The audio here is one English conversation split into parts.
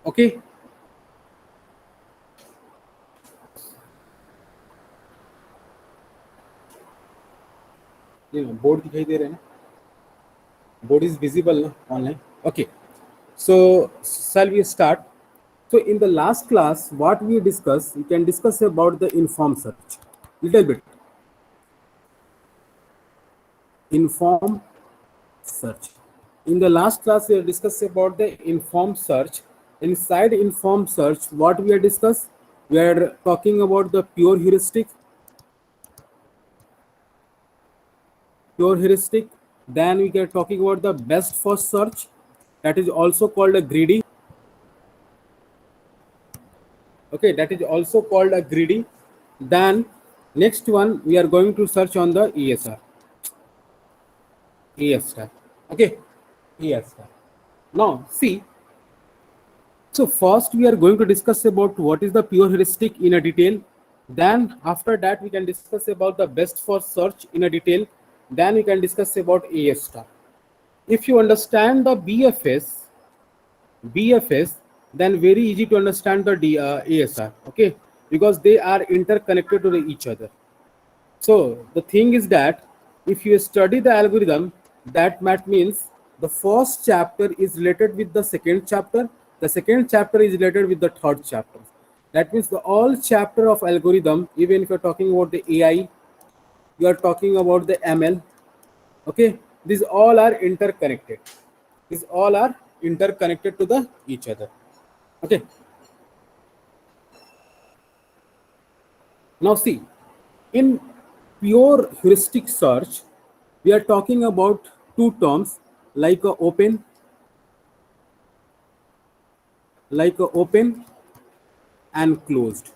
Okay, ये board दिखाई दे रहे हैं ना, board is visible na, online. Okay, so shall we start? So in the last class what we discussed, we can discuss about the inform search little bit. Inform search, in the last class we have discussed about the inform search. Inside inform search what we have discussed, we are talking about the pure heuristic. Then we are talking about the best first search, that is also called a greedy. Okay, that is also called a greedy. Then next one we are going to search on the ES star. Okay, ES star. Now see, so first we are going to discuss about what is the pure heuristic in a detail. Then after that we can discuss about the best for search in a detail. Then we can discuss about AS star. If you understand the BFS, then very easy to understand the ASR. Okay, because they are interconnected to each other. So the thing is that if you study the algorithm, that means the first chapter is related with the second chapter. The second chapter is related with the third chapter. That means the all chapter of algorithm, even if you're talking about the AI, you are talking about the ML. Okay, these all are interconnected. These all are interconnected to the each other. Okay. Now see, in pure heuristic search, we are talking about two terms like a open and closed.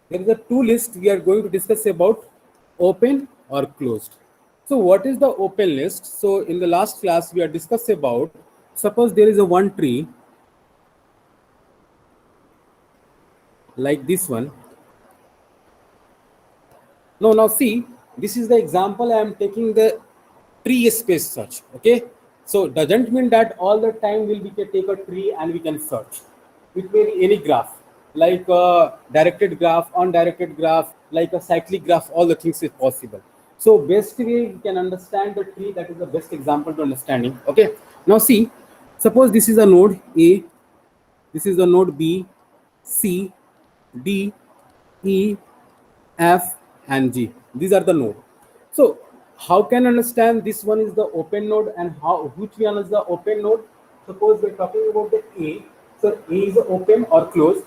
There is a two list we are going to discuss about open or closed. So what is the open list? So in the last class we are discussed about, suppose there is a one tree like this one. Now see, this is the example I am taking the tree space search. Okay, so doesn't mean that all the time will we can take a tree and we can search. It may be any graph, like a directed graph, undirected graph, like a cyclic graph. All the things is possible. So best way we can understand the tree. That is the best example to understanding. Okay. Now see, suppose this is a node A, this is the node B, C, D, E, F, and G. These are the node. So how can I understand this one is the open node and how which one is the open node? Suppose we're talking about the A. So A is open or closed,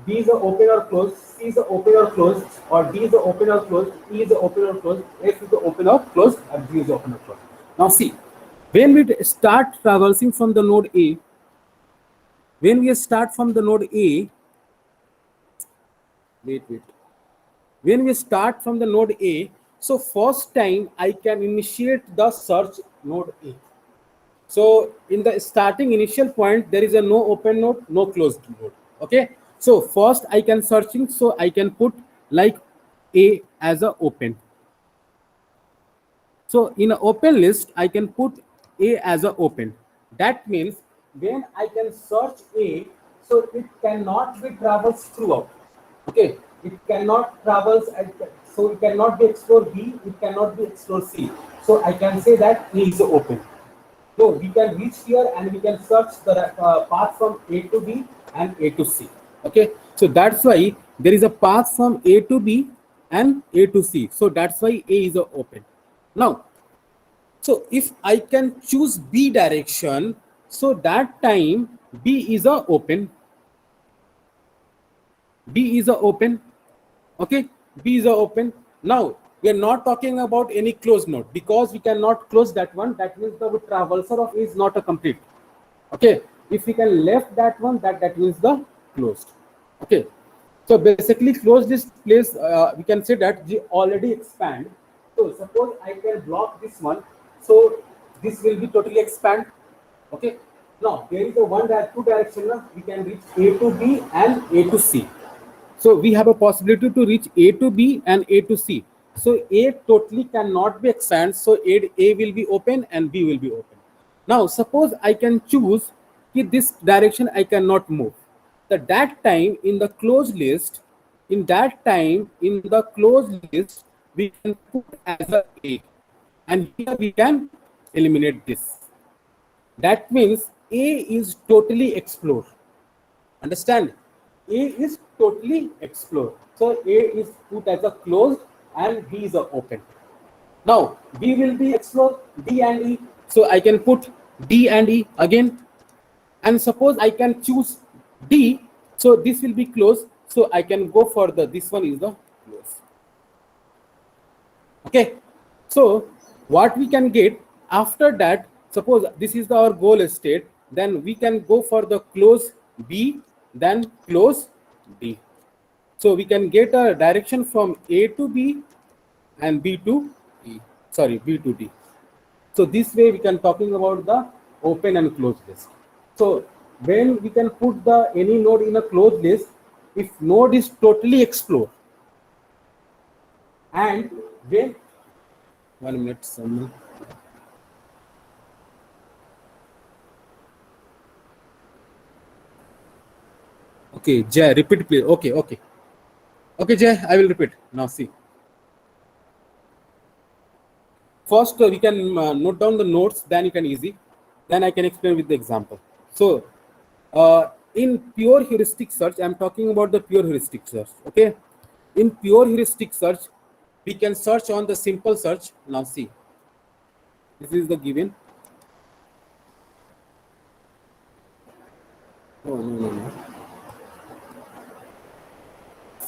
B is open or closed, C is open or closed, or D is open or closed, E is open or closed, F is open or closed, and G is open or closed. Now see, when we start traversing from the node A, when we start from the node A, wait. When we start from the node A, so first time I can initiate the search node A. So in the starting initial point, there is a no open node, no closed node. Okay. So first I can searching, so I can put like A as a open. So in an open list, I can put A as a open. That means when I can search A, so it cannot be traversed throughout. Okay, it cannot traverse, so it cannot be explore B, it cannot be explore C. So I can say that A is open. So we can reach here and we can search the path from A to B and A to C. Okay, so that's why there is a path from A to B and A to C. So that's why A is open. Now, so if I can choose B direction, so that time B is a open. B is a open. Okay, B is a open. Now we are not talking about any closed node because we cannot close that one. That means the traversal of A is not a complete. Okay, if we can left that one, that means the closed. Okay, so basically close this place. We can say that G already expand. So suppose I can block this one, so this will be totally expand. Okay, now there is a one two direction. We can reach A to B and A to C. So we have a possibility to reach A to B and A to C. So A totally cannot be expanded. So A will be open and B will be open. Now suppose I can choose this direction I cannot move. That time in the closed list, we can put as a, and here we can eliminate this. That means A is totally explored. Understand? A is totally explored. So A is put as a closed and B is a open. Now B will be explored, D and E. So I can put D and E again. And suppose I can choose D, so this will be closed. So I can go for this one is the close. Okay. So what we can get after that, suppose this is our goal state, then we can go for the close B, then close D. So we can get a direction from A to B and B to E. Sorry, B to D. So this way we can talking about the open and closed list. So when we can put any node in a closed list, if node is totally explored, and when 1 minute, someone. Okay, Jay, repeat please. Okay, Jay, I will repeat. Now see. First, we can note down the notes, then you can easy. Then I can explain with the example. So, in pure heuristic search, I'm talking about the pure heuristic search. Okay. In pure heuristic search, we can search on the simple search. Now see. This is the given. Oh, no.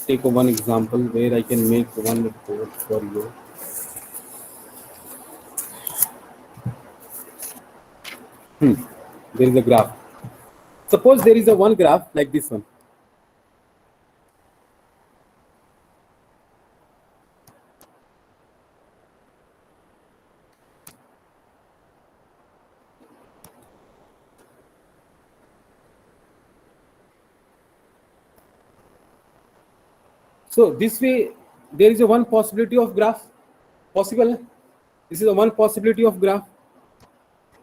Take one example where I can make one report for you. There is a graph. Suppose there is a one graph like this one. So this way, there is a one possibility of graph possible. This is a one possibility of graph.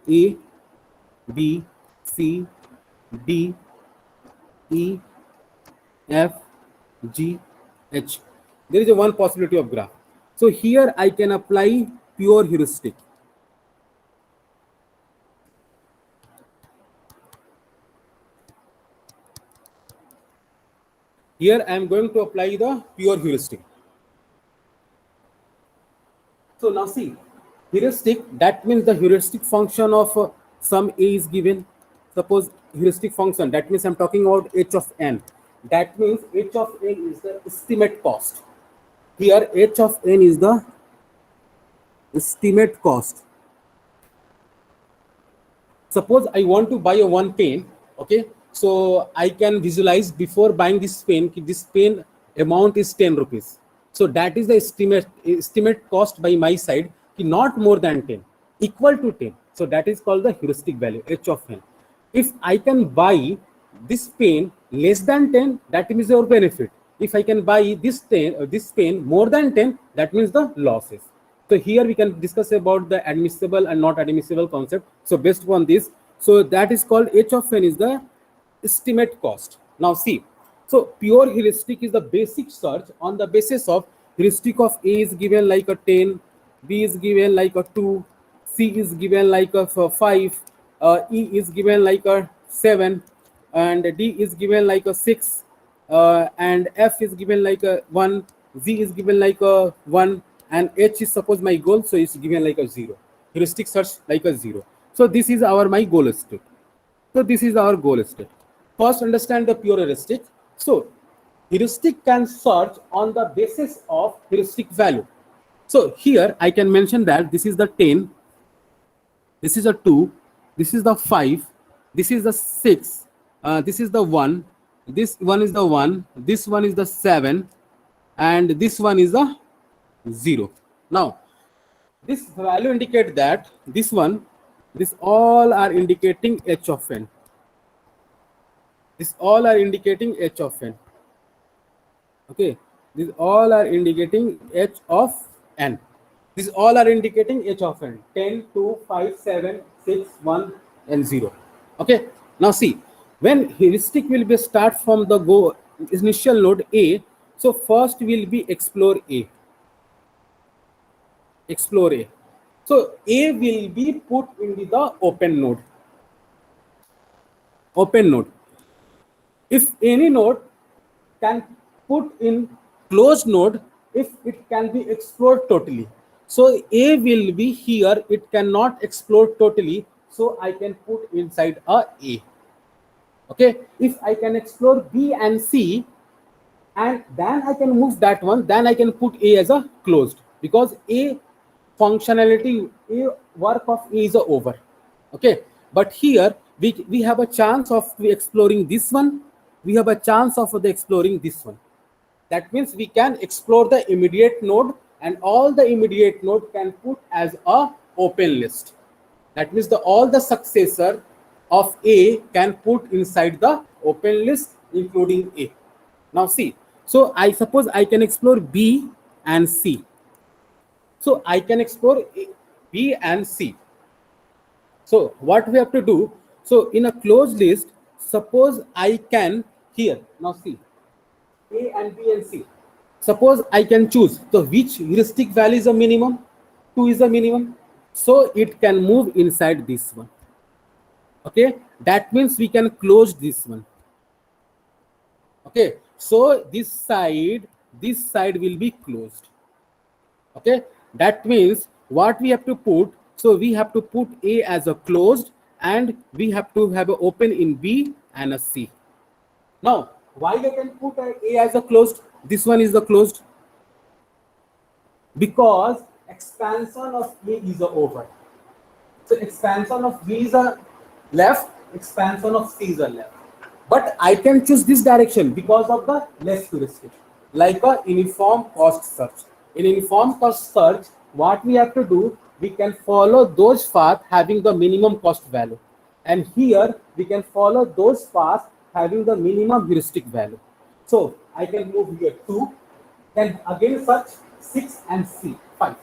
A, B, C, D, E, F, G, H. There is a one possibility of graph. So here I can apply pure heuristic. Here I am going to apply the pure heuristic. So now see, heuristic, that means the heuristic function of some A is given. Suppose heuristic function, that means I'm talking about h of n. That means h of n is the estimate cost. Here h of n is the estimate cost. Suppose I want to buy a one pen, okay? So I can visualize before buying this pen amount is 10 rupees. So that is the estimate cost by my side, not more than 10, equal to 10. So that is called the heuristic value, h of n. If I can buy this pen less than 10, that means your benefit. If I can buy this pen more than 10, that means the losses. So here we can discuss about the admissible and not admissible concept. So based upon this, so that is called h of n is the estimate cost. Now see, so pure heuristic is the basic search on the basis of heuristic of A is given like a 10, B is given like a 2, C is given like a 5, E is given like a 7, and D is given like a 6, and F is given like a 1, Z is given like a 1, and H is suppose my goal, so it's given like a 0. Heuristic search like a 0. So this is my goal state. So this is our goal state. First, understand the pure heuristic. So heuristic can search on the basis of heuristic value. So here I can mention that this is the 10, this is a 2, this is the 5, this is the 6, this is the 1, this one is the 1, this one is the 7, and this one is the 0. Now this value indicate that this all are indicating h of n. This all are indicating h of n. Okay, these all are indicating h of n. These all are indicating h of n, 10, 2, 5, 7, 6, 1, and 0. Okay. Now see, when heuristic will be start from the go initial node A, so first will be explore A. Explore A. So A will be put in the open node. Open node. If any node can put in closed node, if it can be explored totally. So A will be here, it cannot explore totally, so I can put inside a A. Okay, if I can explore B and C, and then I can move that one, then I can put A as a closed, because A functionality, A work of A is over. Okay, but here we have a chance of exploring this one, we have a chance of the exploring this one. That means we can explore the immediate node, and all the immediate node can put as a open list. That means all the successor of A can put inside the open list, including A. Now see, so I suppose I can explore B and C. So I can explore B and C. So what we have to do, so in a closed list, suppose I can here, now see, A and B and C. Suppose I can choose, so which heuristic value is a minimum? 2 is a minimum. So it can move inside this one. Okay, that means we can close this one. Okay, so this side will be closed. Okay, that means what we have to put, so we have to put A as a closed, and we have to have an open in B and a C. Now why I can put A as a closed, this one is the closed, because expansion of A is a over. So expansion of B is a left, expansion of C is a left. But I can choose this direction because of the less heuristic, like a uniform cost search. In uniform cost search, what we have to do, we can follow those paths having the minimum cost value. And here we can follow those paths having the minimum heuristic value. So I can move here 2, then again search 6 and C 5.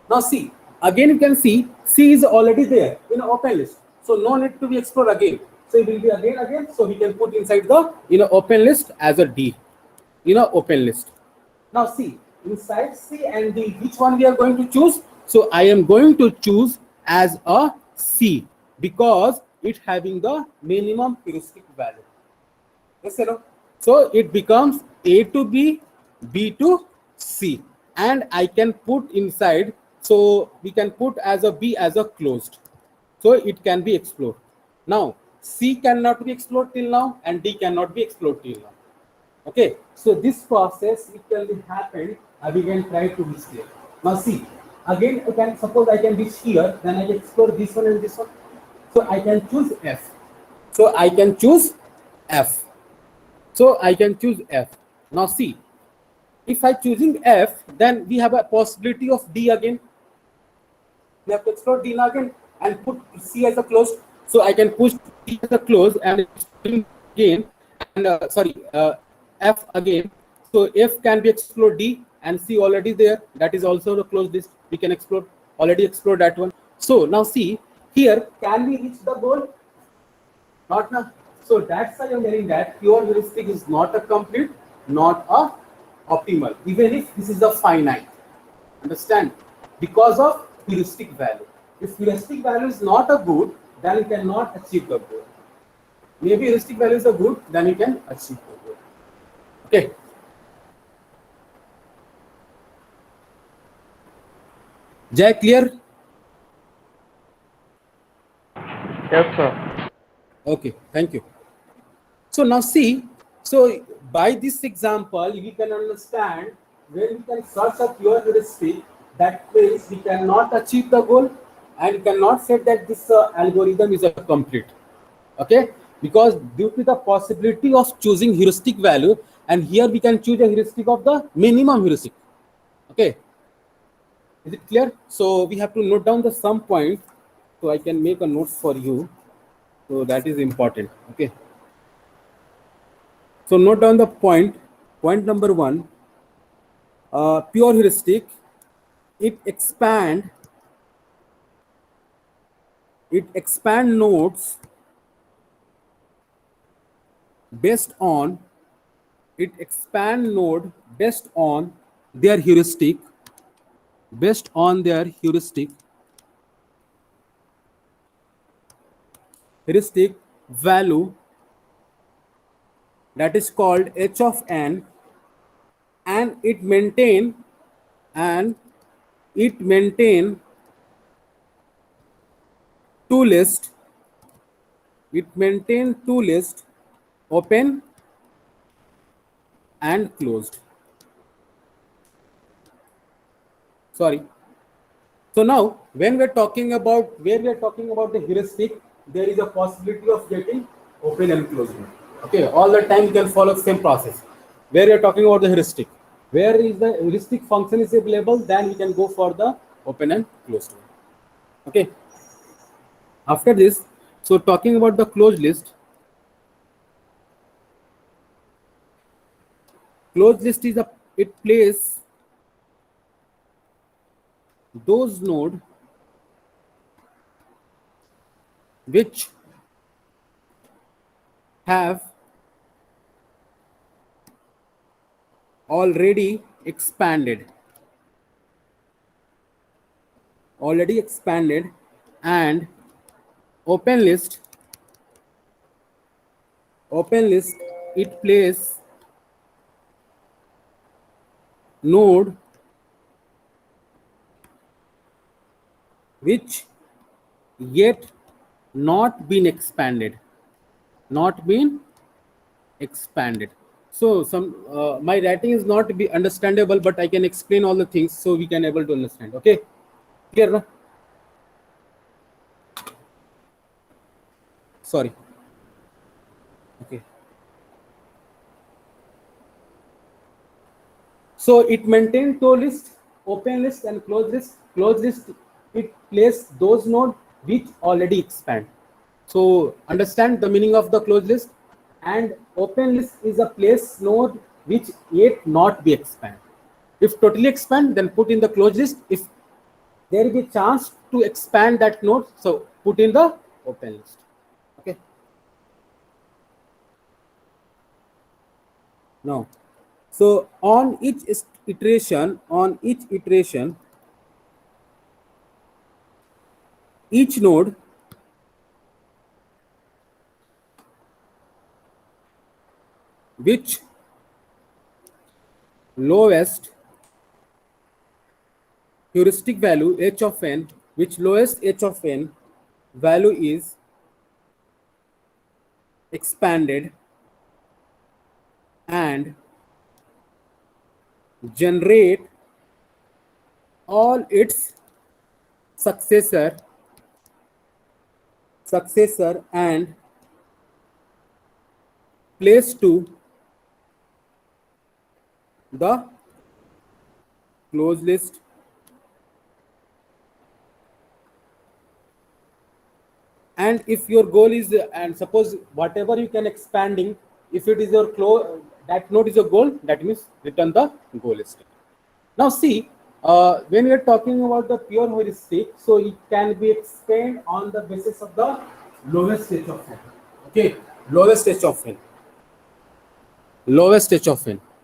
Now see, again you can see C is already there in an open list, so no need to be explored again. So it will be again, so we can put inside the open list as a D, open list. Now see, inside C and D, which one we are going to choose? So I am going to choose as a C, because it having the minimum heuristic value. Yes, hello. So it becomes A to B, B to C, and I can put inside. So we can put as a B as a closed, so it can be explored. Now C cannot be explored till now, and D cannot be explored till now. Okay, so this process it can be happened. We can try to reach there. Now see, again I can suppose I can reach here, then I can explore this one and this one. So I can choose F. So I can choose F. So I can choose F. Now see, if I choosing F, then we have a possibility of D again. We have to explore D again and put C as a closed. So I can push D as a closed and again, and F again. So F can be explored D, and C already there. That is also the closed list. We can explore, already explore that one. So now see, here can we reach the goal? Not now. So that's why I'm telling that pure heuristic is not a complete, not a optimal, even if this is a finite. Understand? Because of heuristic value. If heuristic value is not a good, then you cannot achieve the goal. Maybe heuristic value is a good, then you can achieve the goal. Okay. Jay, clear? Yes, sir. Okay, thank you. So now see, so by this example, we can understand when we can search a pure heuristic, that means we cannot achieve the goal and cannot say that this algorithm is a complete. Okay, because due to the possibility of choosing heuristic value, and here we can choose a heuristic of the minimum heuristic. Okay, is it clear? So we have to note down the sum point, so I can make a note for you. So that is important. Okay. So note down the point number 1, pure heuristic it expand nodes based on it expand node based on their heuristic based on their heuristic value that is called h of n, and and it maintain two list open and closed. Sorry. So now when we're talking about the heuristic, there is a possibility of getting open and closed node. Okay, all the time you can follow same process. Where you're talking about the heuristic, where is the heuristic function is available, then we can go for the open and closed node. Okay. After this, so talking about the closed list, is a it plays those node which have already expanded and open list it plays node which yet not been expanded. So some my writing is not be understandable, but I can explain all the things so we can able to understand. Okay, clear na? Sorry. Okay. So it maintains two list, open list and closed list. Closed list, it places those nodes which already expand. So understand the meaning of the closed list. And open list is a place node which yet not be expand. If totally expand, then put in the closed list. If there is a chance to expand that node, so put in the open list. Okay. Now, so on each iteration, each node which lowest heuristic value h of n, which lowest h of n value is expanded and generate all its successor and place to the closed list. And if your goal is, and suppose whatever you can expanding, if it is your that node is your goal, that means return the goal list. Now see, when we are talking about the pure heuristic, so it can be explained on the basis of the lowest h of n. Okay, lowest h of n.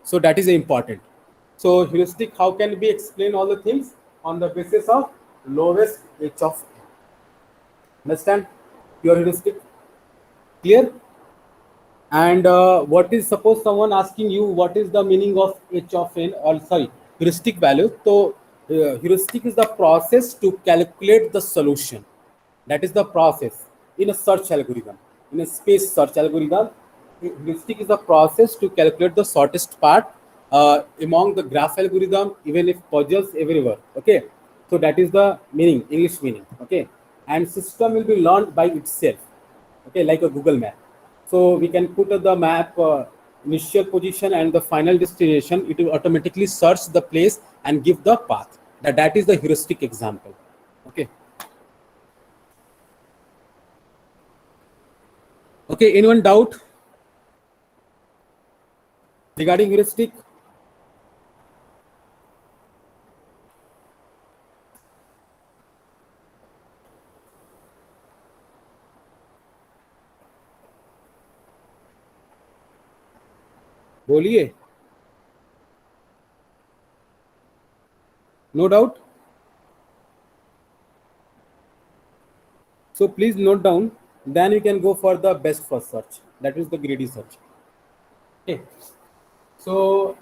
So that is important. So heuristic, how can we explain all the things on the basis of lowest h of n? Understand? Pure heuristic, clear? And what is, suppose someone asking you what is the meaning of h of n, or sorry, heuristic value. So heuristic is the process to calculate the solution. That is the process in a search algorithm, in a space search algorithm. Heuristic is the process to calculate the shortest path among the graph algorithm, even if puzzles everywhere. Okay, so that is the meaning, English meaning. Okay, and system will be learned by itself. Okay, like a Google map. So we can put the map initial position and the final destination. It will automatically search the place and give the path. That is the heuristic example. Okay. Okay, anyone doubt regarding heuristic? बोलिए, no doubt. So please note down. Then you can go for the best first search. That is the greedy search. Okay. So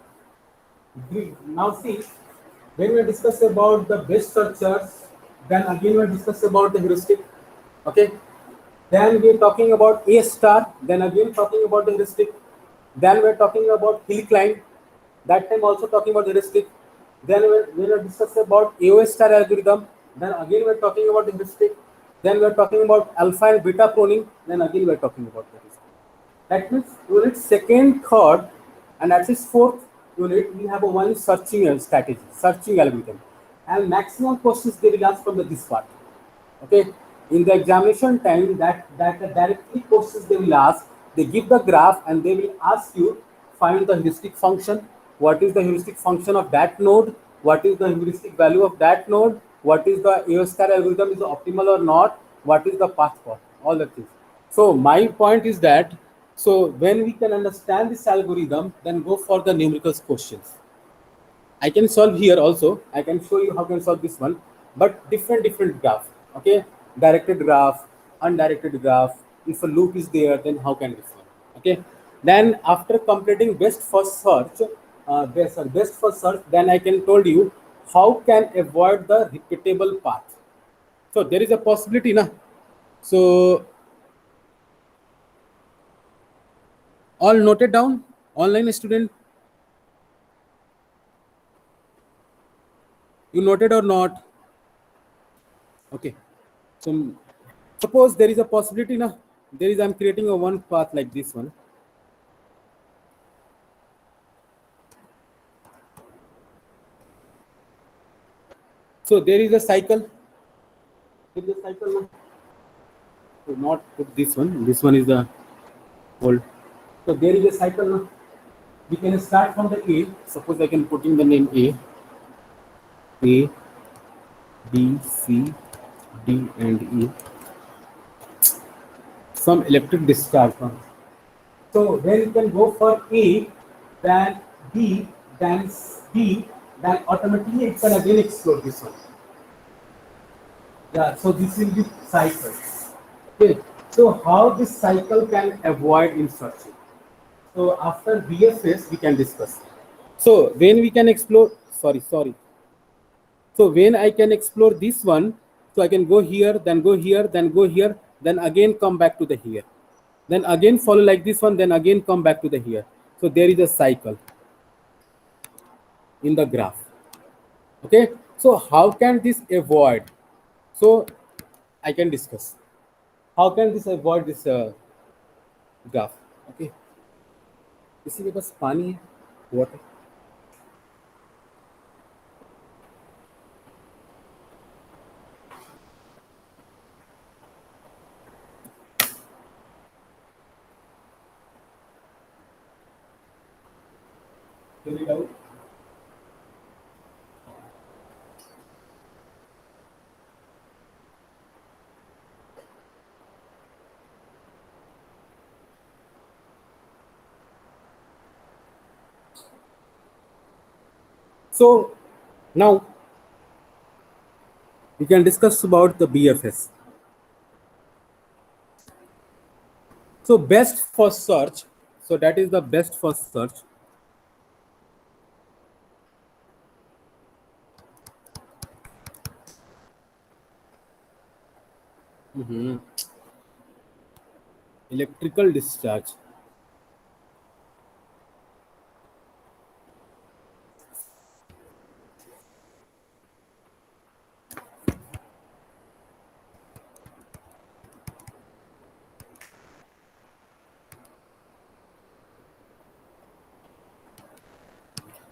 now see, when we discuss about the best searchers, then again we discuss about the heuristic. Okay. Then we're talking about A star. Then again talking about the heuristic. Then we're talking about hill climb. That time also talking about heuristic. Then we're discuss about AOS star algorithm. Then again we're talking about the heuristic. Then we're talking about alpha and beta proning. Then again we're talking about the heuristic. That means unit second, third, and at least fourth unit, we have a one searching strategy, searching algorithm. And maximum questions they will ask from this part. Okay. In the examination time, that directly questions they will ask, they give the graph and they will ask you find the heuristic function. What is the heuristic function of that node? What is the heuristic value of that node? What is the AO star algorithm is optimal or not? What is the path for all the things. So my point is that so when we can understand this algorithm, then go for the numerical questions. I can solve here also. I can show you how can solve this one, but different graph. Okay, directed graph, undirected graph. If a loop is there, then how can we solve? Okay, then after completing best first search, best first search, then I can told you how can avoid the repeatable path. So there is a possibility, na. So all noted down, online student. You noted or not? Okay. So suppose there is a possibility, na, there is I'm creating a one path like this one. So there is a cycle. There is a cycle, na. So not put this one. This one is the old. So there is a cycle, na. We can start from the A. Suppose I can put in the name A, B, C, D, and E. Some electric discharge. So when you can go for A, then B, then D, then automatically it can again explore this one. Yeah, so this will be cycle. Okay, so how this cycle can avoid in searching? So after BFS we can discuss. So when we can explore, sorry. So when I can explore this one, so I can go here, then go here, then go here, then again come back to the here. Then again follow like this one, then again come back to the here. So there is a cycle in the graph. Okay, so how can this avoid? So I can discuss. How can this avoid this graph? Okay, इसी के पास पानी है, water. Fill it out. So now we can discuss about the BFS. So best first search. So that is the best first search. Electrical discharge.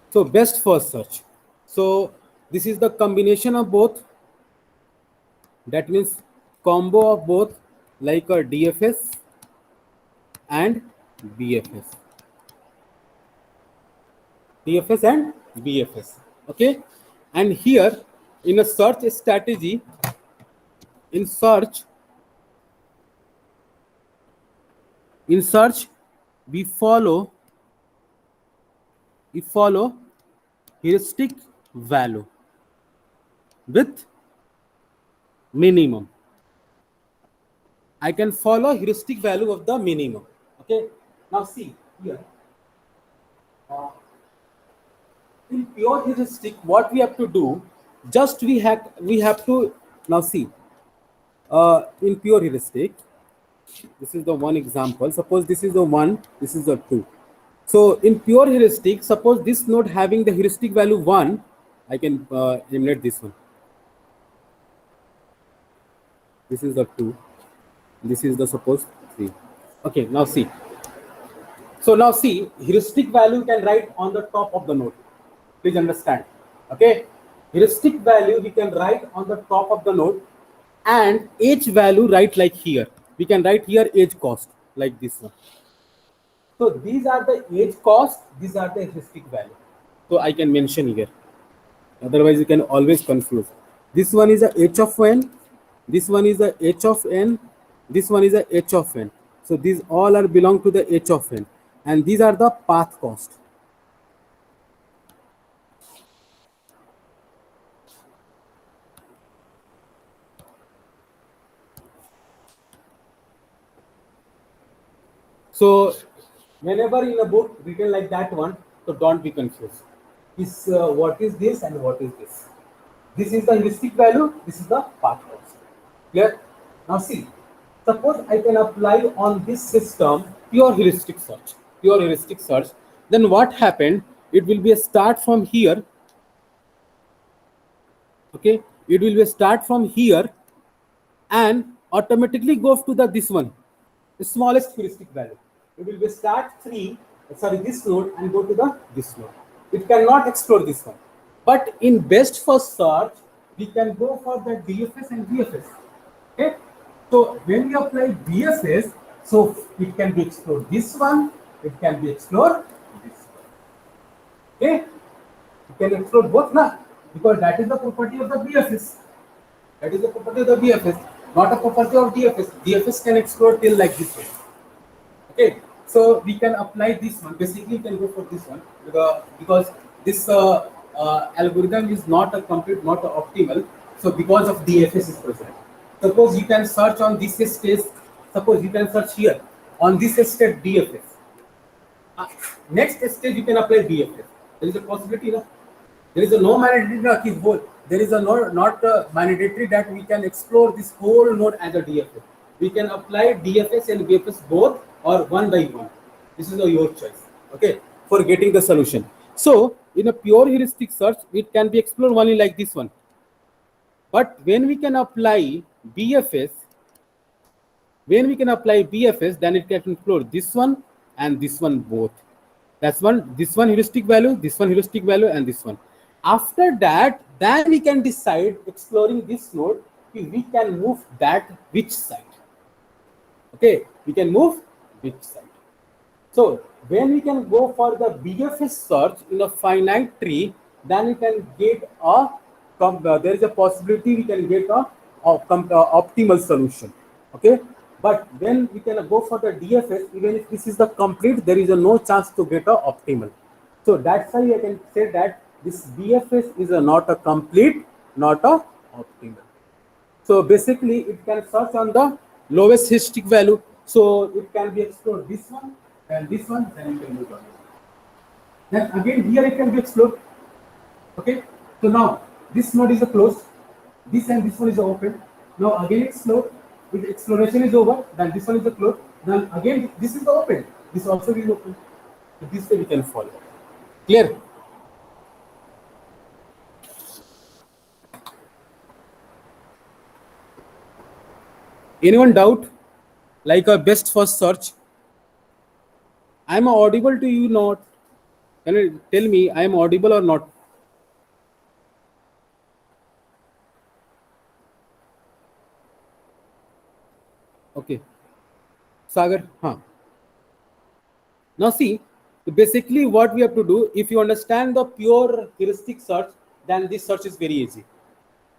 So best first search. So this is the combination of both. That means combo of both, like a DFS and BFS. DFS and BFS. Okay. And here in a search strategy, in search we follow we follow heuristic value with minimum. I can follow heuristic value of the minimum. Okay. Now see here. In pure heuristic, what we have to do, just we have to now see. In pure heuristic, this is the one example. Suppose this is the one, this is the two. So in pure heuristic, suppose this node having the heuristic value 1, I can eliminate this one. This is the 2. This is the suppose 3. Okay, now see. So now see, heuristic value can write on the top of the node. Please understand. Okay, heuristic value we can write on the top of the node, and age value write like here. We can write here age cost like this one. So these are the age cost, these are the heuristic value. So I can mention here. Otherwise you can always confuse. This one is a h of n, this one is a h of n, this one is a h of n. So these all are belong to the h of n, and these are the path cost. So whenever in a book written like that one, so don't be confused. Is what is this and what is this? This is the heuristic value, this is the path cost. Clear? Now see, suppose I can apply on this system pure heuristic search. Pure heuristic search. Then what happened? It will be a start from here. Okay, it will be a start from here and automatically go to the this one, the smallest heuristic value. It will be start this node and go to the this node. It cannot explore this one. But in best first search, we can go for the DFS and BFS. Okay. So when we apply BFS, so it can be explored this one, it can be explored this one. Okay. You can explore both now, because that is the property of the BFS. That is the property of the BFS, not a property of DFS. DFS can explore till like this one. Okay, so we can apply this one. Basically, you can go for this one because this algorithm is not a complete, not a optimal. So because of DFS is present. Suppose you can search on this stage. Suppose you can search here on this state DFS. Next stage you can apply DFS. There is a possibility, no? There is a no mandatory. There is a not mandatory that we can explore this whole node as a DFS. We can apply DFS and BFS both or one by one. This is your choice. Okay, for getting the solution. So in a pure heuristic search, it can be explored only like this one. But when we can apply BFS, then it can explore this one and this one both. That's one. This one heuristic value, this one heuristic value, and this one. After that, then we can decide exploring this node if we can move that which side. Okay, we can move which side. So when we can go for the BFS search in a finite tree, then we can get a there is a possibility we can get a optimal solution. Okay, but when we can go for the DFS, even if this is the complete, there is a no chance to get a optimal. So that's why I can say that this BFS is not a complete, not a optimal. So basically, it can search on the lowest heuristic value. So it can be explored this one and this one, then you can move on. Then again here it can be explored. Okay. So now this node is closed. This and this one is open. Now again explore. If exploration is over, then this one is closed. Then again this is open. This also is open. So this way we can follow. Clear? Anyone doubt? Like a best first search? I am audible to you, not? Can you tell me I am audible or not? Okay. Sagar, huh. Now see, basically what we have to do, if you understand the pure heuristic search, then this search is very easy.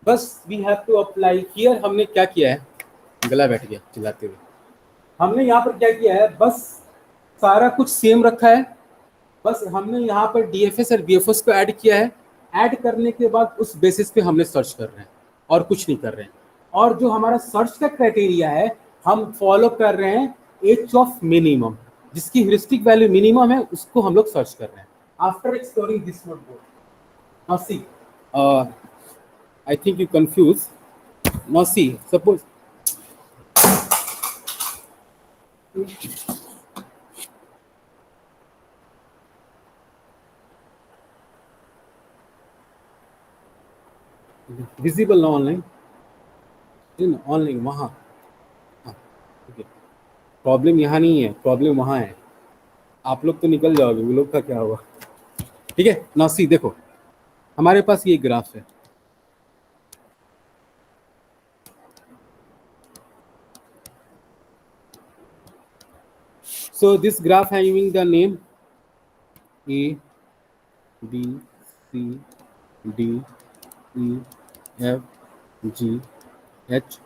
बस we have to apply here. हमने क्या किया है, गला बैठ गया चिल्लाते हुए, हमने यहाँ पर क्या किया है, बस सारा कुछ सेम रखा है. बस हमने यहाँ पर डीएफएस और बीएफएस को ऐड किया है। ऐड करने के बाद उस बेसिस पे हमने सर्च कर रहे हैं और कुछ नहीं कर रहे हैं। और जो हमारा सर्च का क्राइटेरिया है, हम फॉलो कर रहे हैं एच ऑफ मिनिमम, जिसकी ह्यूरिस्टिक वैल्यू मिनिमम है उसको हम लोग सर्च कर रहे हैं। After exploring this node board, now see, I think you confuse. Now see, suppose visible ना ऑनलाइन, ऑनलाइन वहाँ, प्रॉब्लम यहाँ नहीं है, प्रॉब्लम वहाँ है। आप लोग तो निकल जाओगे, वो लोग का क्या होगा। ठीक है, नाउ सी, देखो हमारे पास ये ग्राफ है। So this graph having the name A, B, C, D, E, F, G, H,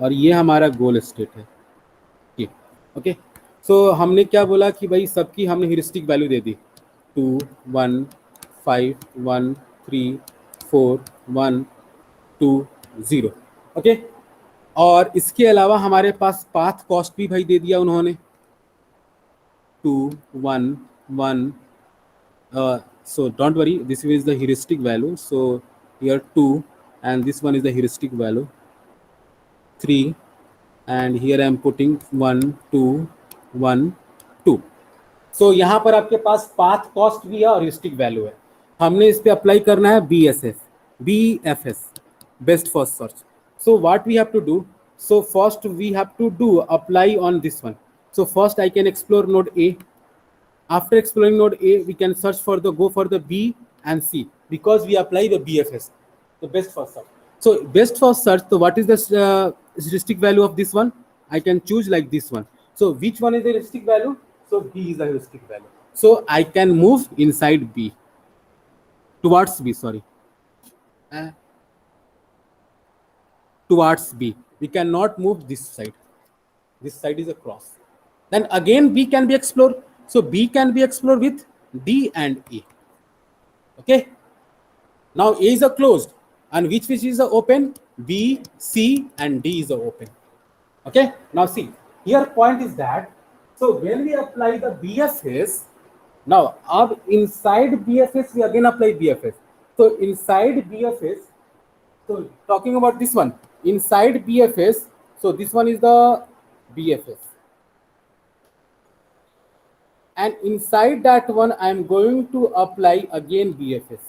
और ये हमारा गोल स्टेट है ये। ओके, सो हमने क्या बोला कि भाई सबकी हमने ह्यूरिस्टिक वैल्यू दे दी 2, 1, 5, 1, 3, 4, 1, 2, 0। ओके, और इसके अलावा हमारे पास पाथ कॉस्ट भी भाई दे दिया उन्होंने 2, 1, 1। So don't worry, this is the heuristic value. So here 2, and this one is the heuristic value 3, and here I am putting 1, 2, 1, 2. So यहाँ पर आपके पास पाथ कॉस्ट भी है और ह्यूरिस्टिक वैल्यू है। हमने इस पे अप्लाई करना है BFS, best first search. So what we have to do? So first we have to do apply on this one. So first I can explore node A. After exploring node A, we can search for go for the B and C, because we apply the BFS, the best first search. So best first search. So what is the heuristic value of this one? I can choose like this one. So which one is the heuristic value? So B is the heuristic value. So I can move inside B, towards B. Sorry, towards B. We cannot move this side. This side is a cross. Then again B can be explored. So B can be explored with D and E. Okay. Now A is a closed, and which is a open? B, C, and D is a open. Okay. Now see, here point is that, so when we apply the BFS, now अब inside BFS we again apply BFS. So inside BFS, so talking about this one, inside BFS, so this one is the BFS. And inside that one I am going to apply again BFS.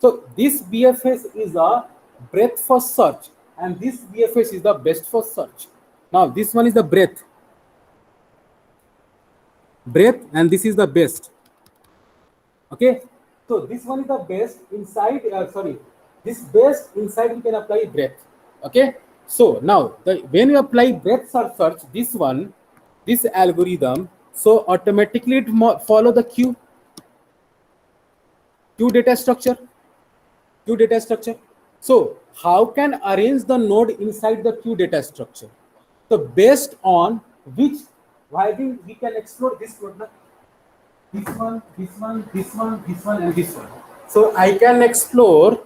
So this BFS is a breadth first search, and this BFS is the best first search. Now this one is the breadth, and this is the best. Okay, so this one is the best inside, this best inside we can apply breadth. Okay, so now when you apply breadth search, this one, this algorithm, so automatically it follow the queue data structure. So how can arrange the node inside the queue data structure? So based on which we can explore this node, this one, and this one. So I can explore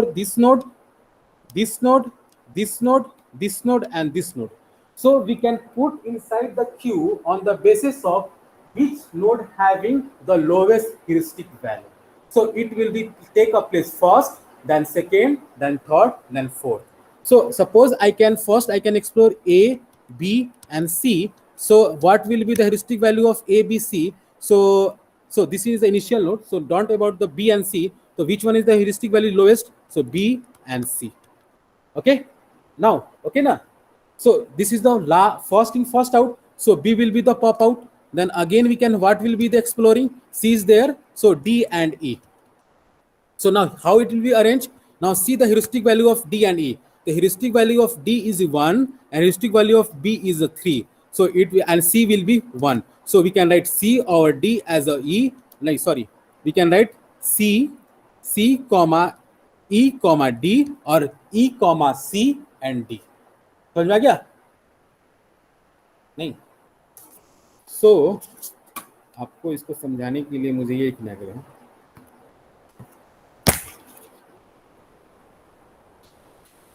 this node, this node, this node, this node, and this node. So we can put inside the queue on the basis of which node having the lowest heuristic value. So it will be take a place first, then second, then third, then fourth. So suppose I can explore A, B, and C. So what will be the heuristic value of A, B, C? So this is the initial node. So don't about the B and C. So which one is the heuristic value lowest? So B and C. Okay, now okay now. So this is the first in first out. So B will be the pop out. Then again we can, what will be the exploring? C is there. So D and E. So now how it will be arranged? Now see the heuristic value of D and E. The heuristic value of D is 1 and heuristic value of B is a 3. So it will, and C will be 1. So we can write C or D as a E. Like sorry, we can write C comma E comma D or E comma C and D. समझ में आ गया नहीं? So आपको इसको समझाने के लिए मुझे ये लिखना है,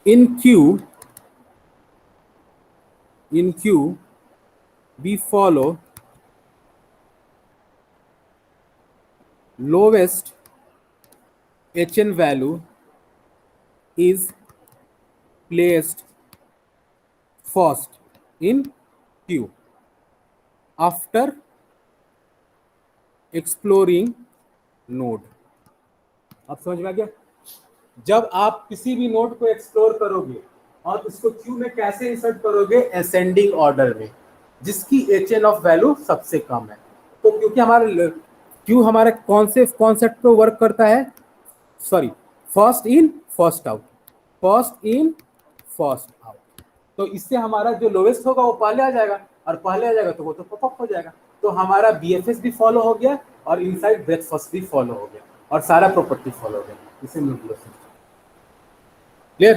in Q we follow lowest HN value is placed first in Q after exploring node. आप समझ में आ गया? जब आप किसी भी नोड को एक्सप्लोर करोगे और उसको क्यू में कैसे इंसर्ट करोगे, असेंडिंग ऑर्डर में, जिसकी एचएन ऑफ वैल्यू सबसे कम है। तो क्योंकि हमारा क्यू हमारा कौन से कॉन्सेप्ट पे वर्क करता है, sorry, first in first out, first in first out. तो इससे हमारा जो लोवेस्ट होगा वो पहले आ जाएगा, और पहले आ जाएगा तो वो तो पॉपअप हो जाएगा। तो हमारा बीएफएस भी फॉलो हो गया और इनसाइड ब्रेथ फर्स्ट भी फॉलो हो गया और सारा प्रॉपर्टी फॉलो हो गया। इसे clear?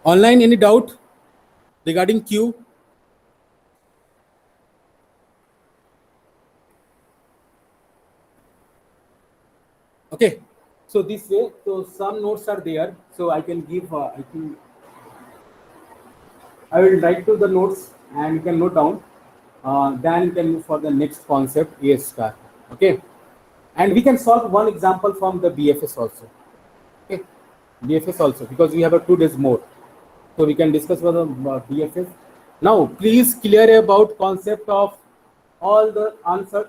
Online, any doubt regarding Q? Okay, so this way, so some notes are there, so I can give, I will write to the notes and you can note down. Then you can move for the next concept, A star. Okay, and we can solve one example from the BFS also. Okay, BFS also, because we have a 2 days more, so we can discuss about the BFS. Now, please clear about concept of all the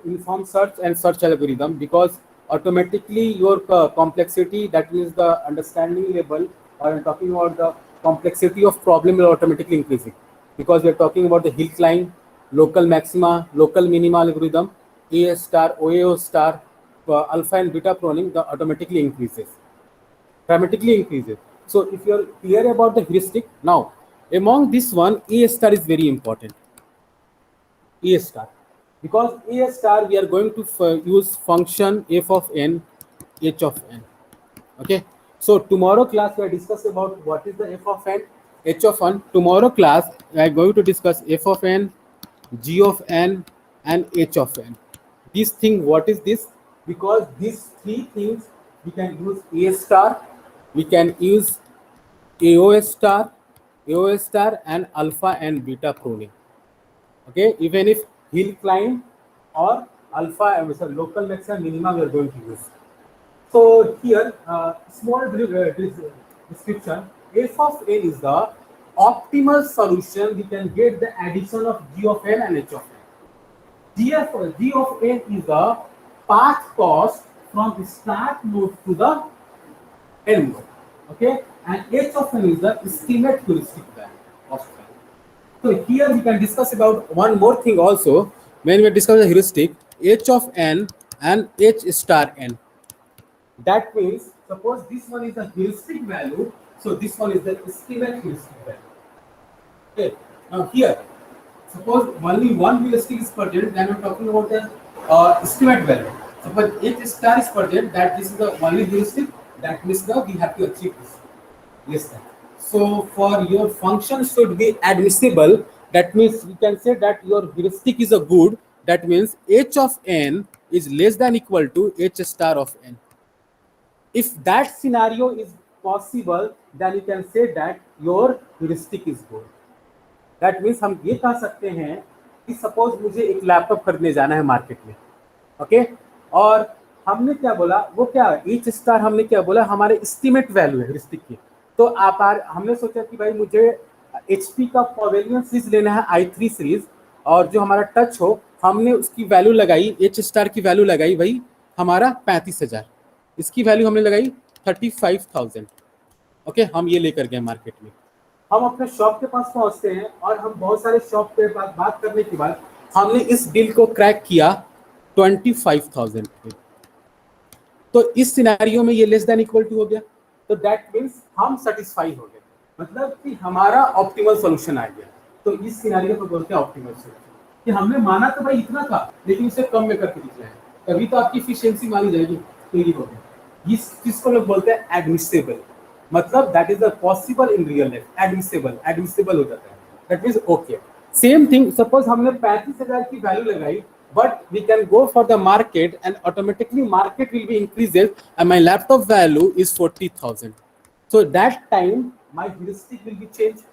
informed search and search algorithm, because automatically your complexity, that means the understanding level, or I'm talking about the complexity of problem will automatically increasing, because we are talking about the hill climb, local maxima, local minima algorithm, A star, OAO star, alpha and beta pruning, the automatically increases, dramatically increases. So if you are clear about the heuristic, now among this one, A star is very important. A star, because A star we are going to use function f of n, h of n. Okay, so tomorrow class we are discuss about what is the f of n, h of n. Tomorrow class we are going to discuss f of n, g of n, and h of n. This thing, what is this? Because these three things we can use A star, we can use AOS star, and alpha and beta pruning. Okay, even if hill climb or alpha, local maximum minima we are going to use. So here, small description, f of n is the optimal solution. We can get the addition of g of n and h of n. G of n is the path cost from start node to the end node. Okay, and h of n is the estimate heuristic value of n. So here we can discuss about one more thing also. When we discuss the heuristic, h of n and h star n. That means, suppose this one is the heuristic value, so this one is the estimate heuristic value. Okay. Now here, suppose only one heuristic is present, then we're talking about the estimate value. Suppose h star is present, that this is the only heuristic, that means that we have to achieve this. Yes, sir. So for your function should be admissible, that means we can say that your heuristic is a good, that means h of n is less than equal to h star of n. If that scenario is possible, then you can say that your heuristic is good. That means हम ये कह सकते हैं कि suppose मुझे एक laptop खरीदने जाना है मार्केट में, ओके, और हमने क्या बोला, वो क्या एच स्टार हमने क्या बोला, हमारे एस्टिमेट वैल्यू है हयूरिस्टिक की। तो आप हमने सोचा कि भाई मुझे HP का पवेलियन सीरीज लेना है, i3 सीरीज, और जो हमारा टच हो, हमने उसकी वैल्यू लगाई, एच स्टार की वैल्यू लगाई भाई हमारा 35,000, इसकी वैल्यू हमने लगाई 35,000। ओके, हम ये लेकर गए मार्केट में। हम अपने शॉप के पास पहुंचते हैं और हम बहुत सारे शॉप पे बात करने के बाद हमने इस डील को क्रैक किया 25,000 पे। तो इस सिनेरियो में ये लेस देन इक्वल टू हो गया, तो दैट मीन्स हम सेटिस्फाई हो गए, मतलब कि हमारा ऑप्टिमल सॉल्यूशन आ गया। तो इस सिनेरियो को बोलते हैं ऑप्टिमल सॉल्यूशन, कि हमने माना तो भाई इतना था लेकिन उसे कम में करके दिखाया, तभी तो आपकी एफिशिएंसी मानी जाएगी। तो ये हो गया, इस चीज को लोग बोलते हैं एडमिसिबल। मतलब that is a possible in real life, admissible हो जाता है, that means okay. Same thing, suppose हमने 35,000 की वैल्यू लगाई, but we can go for the market and automatically market will be increases and my laptop value is 40,000. So that time my heuristic will be changed.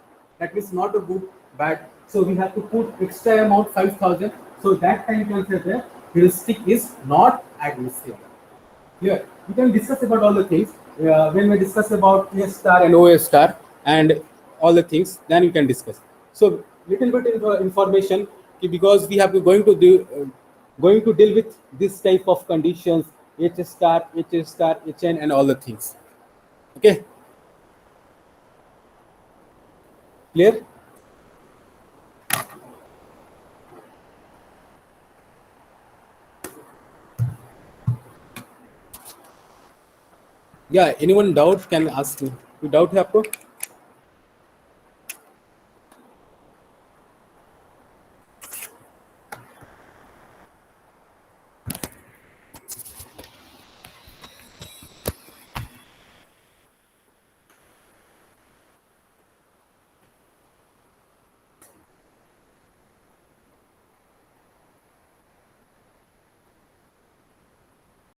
That means not a good, bad. So we have to put extra amount 5,000. So that time you can say the heuristic is not admissible. Clear? We can discuss about all the things when we discuss about A star and OA star and all the things. Then we can discuss. So little bit information because we have to going to deal with this type of conditions, H star, HN, and all the things. Okay. Clear? Yeah, anyone doubt can ask me. कोई doubt है आपको?